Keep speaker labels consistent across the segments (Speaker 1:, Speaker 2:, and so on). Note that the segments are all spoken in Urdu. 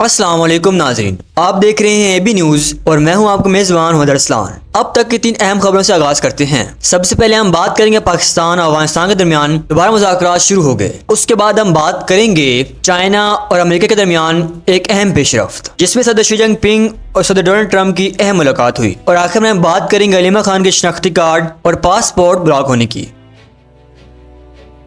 Speaker 1: السلام علیکم ناظرین، آپ دیکھ رہے ہیں اے بی نیوز اور میں ہوں آپ کا میزبان حیدر اسلان۔ اب تک کی 3 اہم خبروں سے آغاز کرتے ہیں۔ سب سے پہلے ہم بات کریں گے پاکستان اور افغانستان کے درمیان دوبارہ مذاکرات شروع ہو گئے۔ اس کے بعد ہم بات کریں گے چائنا اور امریکہ کے درمیان ایک اہم پیش رفت جس میں صدر شی جن پنگ اور صدر ڈونلڈ ٹرمپ کی اہم ملاقات ہوئی، اور آخر میں ہم بات کریں گے علیمہ خان کے شناختی کارڈ اور پاسپورٹ بلاک ہونے کی۔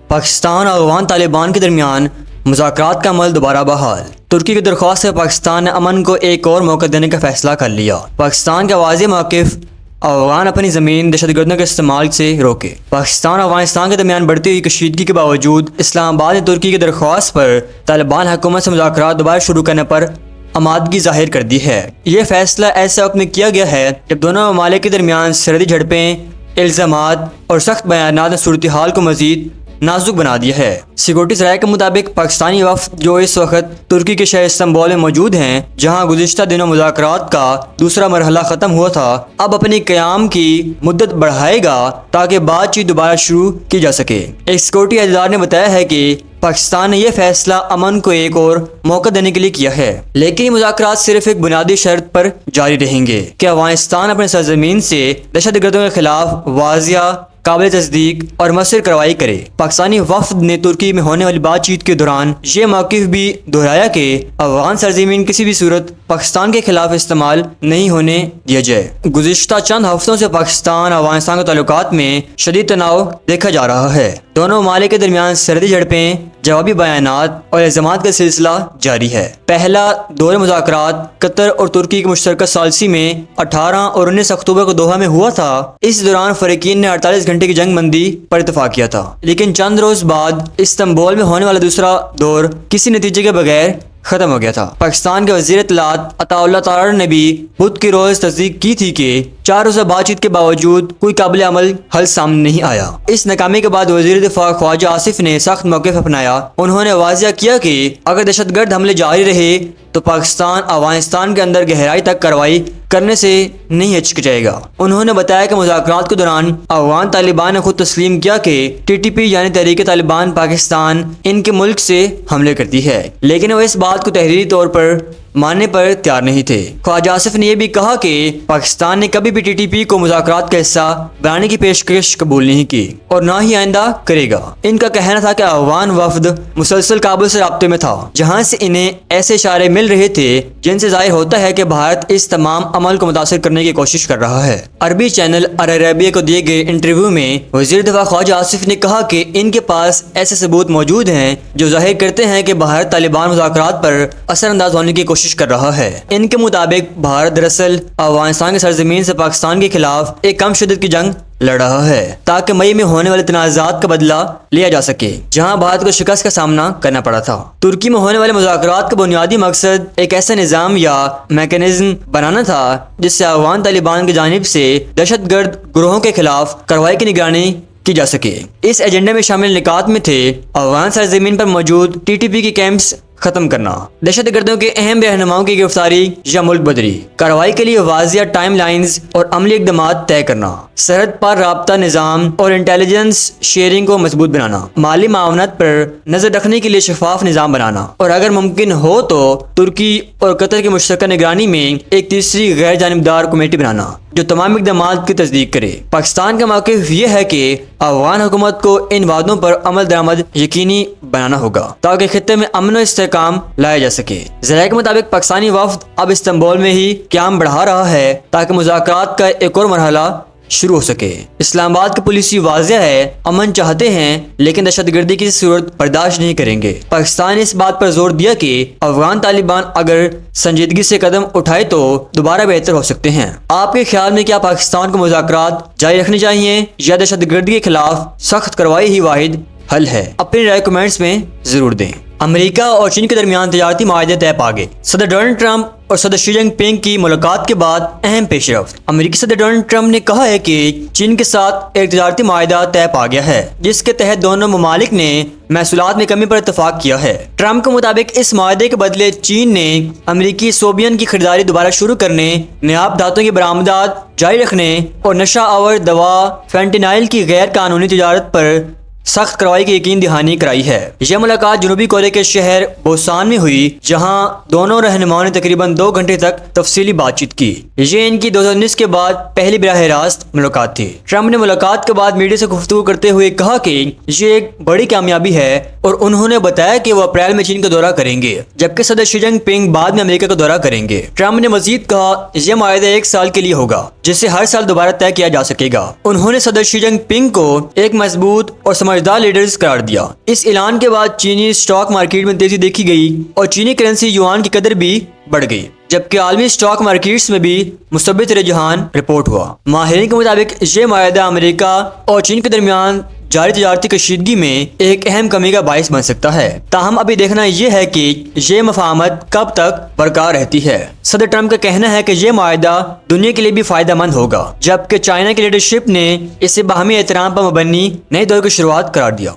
Speaker 1: پاکستان اور افغان طالبان کے درمیان مذاکرات کا عمل دوبارہ بحال۔ ترکی کی درخواست سے پاکستان نے امن کو ایک اور موقع دینے کا فیصلہ کر لیا۔ پاکستان کا واضح موقف، افغان اپنی زمین دہشت گردوں کے استعمال سے روکے۔ پاکستان اور افغانستان کے درمیان بڑھتی ہوئی کشیدگی کے باوجود اسلام آباد نے ترکی کی درخواست پر طالبان حکومت سے مذاکرات دوبارہ شروع کرنے پر آمادگی ظاہر کر دی ہے۔ یہ فیصلہ ایسے وقت میں کیا گیا ہے جب دونوں ممالک کے درمیان سرحدی جھڑپیں، الزامات اور سخت بیانات نے صورتحال کو مزید نازک بنا دیا ہے۔ سیکورٹی ذرائع کے مطابق پاکستانی وفد جو اس وقت ترکی کے شہر استنبول میں موجود ہیں، جہاں گزشتہ دنوں مذاکرات کا دوسرا مرحلہ ختم ہوا تھا، اب اپنی قیام کی مدت بڑھائے گا تاکہ بات چیت دوبارہ شروع کی جا سکے۔ ایک سیکورٹی عہدیدار نے بتایا ہے کہ پاکستان نے یہ فیصلہ امن کو ایک اور موقع دینے کے لیے کیا ہے، لیکن یہ مذاکرات صرف ایک بنیادی شرط پر جاری رہیں گے کہ افغانستان اپنے سرزمین سے دہشت گردوں کے خلاف واضح، قابل تصدیق اور مؤثر کارروائی کرے۔ پاکستانی وفد نے ترکی میں ہونے والی بات چیت کے دوران یہ موقف بھی دہرایا کہ افغان سرزمین کسی بھی صورت پاکستان کے خلاف استعمال نہیں ہونے دیا جائے۔ گزشتہ چند ہفتوں سے پاکستان اور افغانستان کے تعلقات میں شدید تناؤ دیکھا جا رہا ہے۔ دونوں ممالک کے درمیان سرحدی جھڑپیں، جوابی بیانات اور الزامات کا سلسلہ جاری ہے۔ پہلا دور مذاکرات قطر اور ترکی کے مشترکہ ثالثی میں 18 اور 19 اکتوبر کو دوحہ میں ہوا تھا۔ اس دوران فریقین نے 48 گھنٹے کی جنگ بندی پر اتفاق کیا تھا، لیکن چند روز بعد استنبول میں ہونے والا دوسرا دور کسی نتیجے کے بغیر ختم ہو گیا تھا۔ پاکستان کے وزیر اطلاعات عطا اللہ تارڑ نے بھی بدھ کی روز تصدیق کی تھی کہ 4 روزہ بات چیت کے باوجود کوئی قابل عمل حل سامنے نہیں آیا۔ اس ناکامی کے بعد وزیر دفاع خواجہ آصف نے سخت موقف اپنایا۔ انہوں نے واضح کیا کہ اگر دہشت گرد حملے جاری رہے تو پاکستان افغانستان کے اندر گہرائی تک کارروائی کرنے سے نہیں ہچکچائے گا۔ انہوں نے بتایا کہ مذاکرات کے دوران افغان طالبان نے خود تسلیم کیا کہ ٹی ٹی پی یعنی تحریک طالبان پاکستان ان کے ملک سے حملے کرتی ہے، لیکن وہ اس بات کو تحریری طور پر ماننے پر تیار نہیں تھے۔ خواجہ آصف نے یہ بھی کہا کہ پاکستان نے کبھی بھی ٹی ٹی پی کو مذاکرات کا حصہ بنانے کی پیشکش قبول نہیں کی اور نہ ہی آئندہ کرے گا۔ ان کا کہنا تھا کہ افغان وفد مسلسل کابل سے رابطے میں تھا، جہاں سے انہیں ایسے اشارے مل رہے تھے جن سے ظاہر ہوتا ہے کہ بھارت اس تمام عمل کو متاثر کرنے کی کوشش کر رہا ہے۔ عربی چینل العربیہ کو دیے گئے انٹرویو میں وزیر دفاع خواجہ آصف نے کہا کہ ان کے پاس ایسے ثبوت موجود ہیں جو ظاہر کرتے ہیں کہ بھارت طالبان مذاکرات پر اثر انداز ہونے کی کوشش کر رہا ہے۔ ان کے مطابق بھارت دراصل افغانستان کی سرزمین سے پاکستان کے خلاف ایک کم شدت کی جنگ لڑ رہا ہے تاکہ مئی میں ہونے والے تنازعات کا بدلہ لیا جا سکے، جہاں بھارت کو شکست کا سامنا کرنا پڑا تھا۔ ترکی میں ہونے والے مذاکرات کا بنیادی مقصد ایک ایسا نظام یا میکانزم بنانا تھا جس سے افغان طالبان کی جانب سے دہشت گرد گروہوں کے خلاف کارروائی کی نگرانی کی جا سکے۔ اس ایجنڈے میں شامل نکات میں تھے افغان سرزمین پر موجود ٹی ٹی پی کی کیمپس ختم کرنا، دہشت گردوں کے اہم رہنماؤں کی گرفتاری یا ملک بدری، کارروائی کے لیے واضح ٹائم لائنز اور عملی اقدامات طے کرنا، سرحد پر رابطہ نظام اور انٹیلیجنس شیئرنگ کو مضبوط بنانا، مالی معاونت پر نظر رکھنے کے لیے شفاف نظام بنانا، اور اگر ممکن ہو تو ترکی اور قطر کی مشترکہ نگرانی میں ایک تیسری غیر جانبدار کمیٹی بنانا جو تمام اقدامات کی تصدیق کرے۔ پاکستان کا موقف یہ ہے کہ افغان حکومت کو ان وعدوں پر عمل درآمد یقینی بنانا ہوگا تاکہ خطے میں امن و استحکام لایا جا سکے۔ ذرائع کے مطابق پاکستانی وفد اب استنبول میں ہی قیام بڑھا رہا ہے تاکہ مذاکرات کا ایک اور مرحلہ شروع ہو سکے۔ اسلام آباد کی پالیسی واضح ہے، امن چاہتے ہیں لیکن دہشت گردی کی صورت برداشت نہیں کریں گے۔ پاکستان نے اس بات پر زور دیا کہ افغان طالبان اگر سنجیدگی سے قدم اٹھائے تو دوبارہ بہتر ہو سکتے ہیں۔ آپ کے خیال میں کیا پاکستان کو مذاکرات جاری رکھنی چاہیے یا دہشت گردی کے خلاف سخت کارروائی ہی واحد حل ہے؟ اپنی رائے کمنٹس میں ضرور دیں۔ امریکہ اور چین کے درمیان تجارتی معاہدے طے پا گئے۔ صدر ڈونلڈ ٹرمپ اور صدر شی جن پنگ کی ملاقات کے بعد اہم پیش رفت۔ امریکی صدر ڈونلڈ ٹرمپ نے کہا ہے کہ چین کے ساتھ ایک تجارتی معاہدہ طے پا گیا ہے جس کے تحت دونوں ممالک نے محصولات میں کمی پر اتفاق کیا ہے۔ ٹرمپ کے مطابق اس معاہدے کے بدلے چین نے امریکی سوبین کی خریداری دوبارہ شروع کرنے، نایاب دھاتوں کی برآمدات جاری رکھنے اور نشہ آور دوا فینٹینائل کی غیر قانونی تجارت پر سخت کارروائی کی یقین دہانی کرائی ہے۔ یہ ملاقات جنوبی کوریا کے شہر بوسان میں ہوئی، جہاں دونوں رہنماؤں نے تقریباً 2 گھنٹے تک تفصیلی بات چیت کی۔ یہ ان کی 2019 کے بعد پہلی براہ راست ملاقات تھی۔ ٹرمپ نے ملاقات کے بعد میڈیا سے گفتگو کرتے ہوئے کہا کہ یہ ایک بڑی کامیابی ہے، اور انہوں نے بتایا کہ وہ اپریل میں چین کا دورہ کریں گے، جبکہ صدر شی جن پنگ بعد میں امریکہ کا دورہ کریں گے۔ ٹرمپ نے مزید کہا یہ معاہدہ 1 سال کے لیے ہوگا، جسے ہر سال دوبارہ طے کیا جا سکے گا۔ انہوں نے صدر شی جن پنگ کو ایک مضبوط اور سمجھدار لیڈرز قرار دیا۔ اس اعلان کے بعد چینی اسٹاک مارکیٹ میں تیزی دیکھی گئی اور چینی کرنسی یوان کی قدر بھی بڑھ گئی، جبکہ عالمی اسٹاک مارکیٹس میں بھی مثبت رجحان رپورٹ ہوا۔ ماہرین کے مطابق یہ معاہدہ امریکہ اور چین کے درمیان جاری تجارتی کشیدگی میں ایک اہم کمی کا باعث بن سکتا ہے، تاہم ابھی دیکھنا یہ ہے کہ یہ مفاہمت کب تک برقرار رہتی ہے۔ صدر ٹرمپ کا کہنا ہے کہ یہ معاہدہ دنیا کے لیے بھی فائدہ مند ہوگا، جبکہ چائنا کی لیڈرشپ نے اسے باہمی احترام پر مبنی نئے دور کی شروعات قرار دیا۔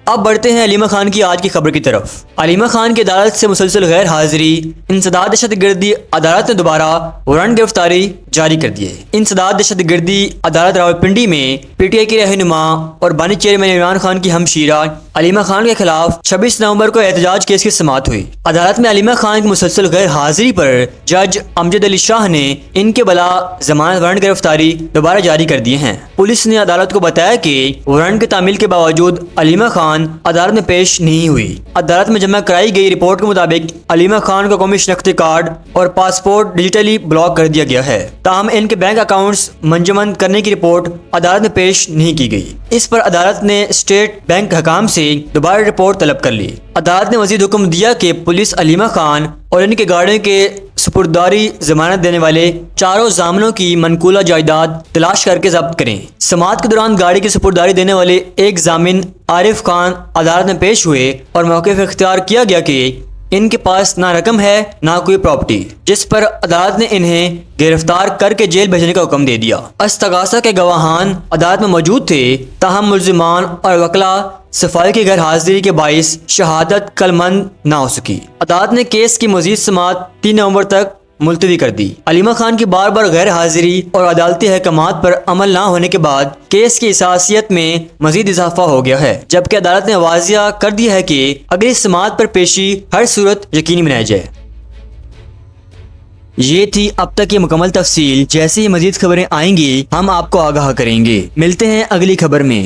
Speaker 1: اب بڑھتے ہیں علیمہ خان کی آج کی خبر کی طرف۔ علیمہ خان کی عدالت سے مسلسل غیر حاضری، انسداد دہشت گردی عدالت نے دوبارہ وارنٹ گرفتاری جاری کر دیے۔ انسداد دہشت گردی عدالت راولپنڈی میں پی ٹی آئی کی رہنما اور بانی چیئرمین عمران خان کی ہمشیرہ علیمہ خان کے خلاف 26 نومبر کو احتجاج کیس کی سماعت ہوئی۔ عدالت میں علیمہ خان کی مسلسل غیر حاضری پر جج امجد علی شاہ نے ان کے بلا ضمانت وارنٹ گرفتاری دوبارہ جاری کر دیے ہیں۔ پولیس نے عدالت کو بتایا کہ وارنٹ کی تعمیل کے باوجود علیمہ خان عدالت میں پیش نہیں ہوئی۔ عدالت میں جمع کرائی گئی رپورٹ کے مطابق علیمہ خان کا قومی شناختی کارڈ اور پاسپورٹ ڈیجیٹلی بلاک کر دیا گیا ہے، تاہم ان کے بینک اکاؤنٹس منجمد کرنے کی رپورٹ عدالت میں پیش نہیں کی گئی۔ اس پر عدالت نے اسٹیٹ بینک حکام سے دوبارہ رپورٹ طلب کر لی۔ عدالت نے مزید حکم دیا کہ پولیس علیمہ خان اور ان کے گاڑیوں کے سپرداری ضمانت دینے والے 4 ضامنوں کی منقولہ جائیداد تلاش کر کے ضبط کریں۔ سماعت کے دوران گاڑی کی سپرداری دینے والے ایک ضامن عارف خان عدالت میں پیش ہوئے اور موقف اختیار کیا گیا کہ ان کے پاس نہ رقم ہے نہ کوئی پراپرٹی، جس پر عدالت نے انہیں گرفتار کر کے جیل بھیجنے کا حکم دے دیا۔ استغاثہ کے گواہان عدالت میں موجود تھے، تاہم ملزمان اور وکلاء صفائی کی غیر حاضری کے باعث شہادت کلمند نہ ہو سکی۔ عدالت نے کیس کی مزید سماعت 3 نومبر تک ملتوی کر دی۔ علیمہ خان کی بار بار غیر حاضری اور عدالتی احکامات پر عمل نہ ہونے کے بعد کیس کی حساسیت میں مزید اضافہ ہو گیا ہے، جبکہ عدالت نے واضح کر دیا ہے کہ اگلی سماعت پر پیشی ہر صورت یقینی بنائی جائے۔ یہ تھی اب تک کی مکمل تفصیل۔ جیسے ہی مزید خبریں آئیں گی ہم آپ کو آگاہ کریں گے۔ ملتے ہیں اگلی خبر میں۔